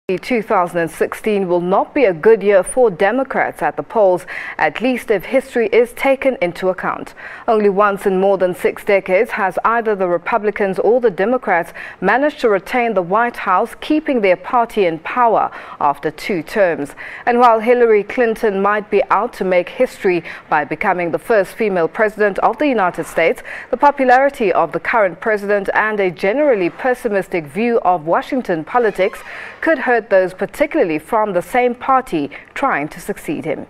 2016 will not be a good year for Democrats at the polls, at least if history is taken into account. Only once in more than 6 decades has either the Republicans or the Democrats managed to retain the White House, keeping their party in power after 2 terms. And while Hillary Clinton might be out to make history by becoming the first female president of the United States, the popularity of the current president and a generally pessimistic view of Washington politics could hurt those particularly from the same party trying to succeed him.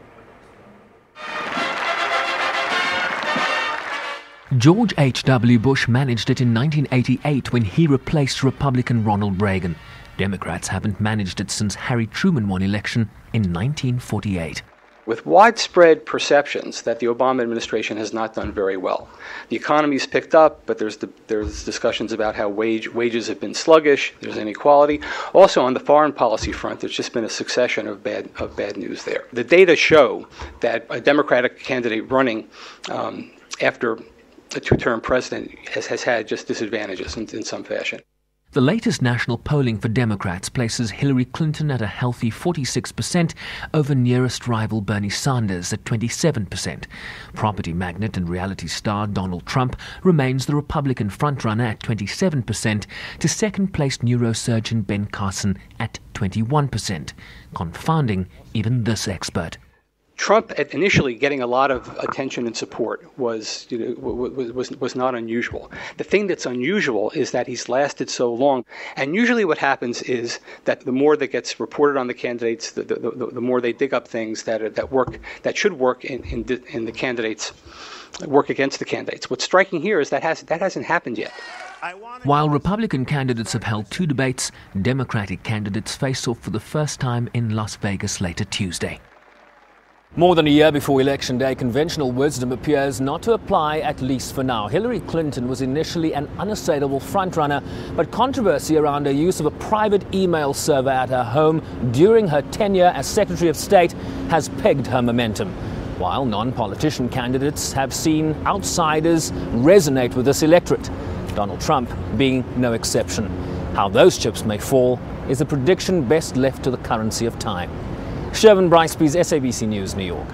George H.W. Bush managed it in 1988 when he replaced Republican Ronald Reagan. Democrats haven't managed it since Harry Truman won election in 1948. With widespread perceptions that the Obama administration has not done very well. The economy's picked up, but there's discussions about how wages have been sluggish, there's inequality. Also on the foreign policy front, there's just been a succession of bad news there. The data show that a Democratic candidate running after a 2-term president has had just disadvantages in some fashion. The latest national polling for Democrats places Hillary Clinton at a healthy 46% over nearest rival Bernie Sanders at 27%. Property magnate and reality star Donald Trump remains the Republican frontrunner at 27% to second-place neurosurgeon Ben Carson at 21%, confounding even this expert. Trump, initially getting a lot of attention and support, was not unusual. The thing that's unusual is that he's lasted so long. And usually what happens is that the more that gets reported on the candidates, the more they dig up things that should work in the candidates, work against the candidates. What's striking here is that hasn't happened yet. While Republican candidates have held 2 debates, Democratic candidates face off for the first time in Las Vegas later Tuesday. More than a year before Election Day, conventional wisdom appears not to apply, at least for now. Hillary Clinton was initially an unassailable frontrunner, but controversy around her use of a private email server at her home during her tenure as Secretary of State has pegged her momentum, while non-politician candidates have seen outsiders resonate with this electorate, Donald Trump being no exception. How those chips may fall is a prediction best left to the currency of time. Shervin Bryce, SABC News, New York.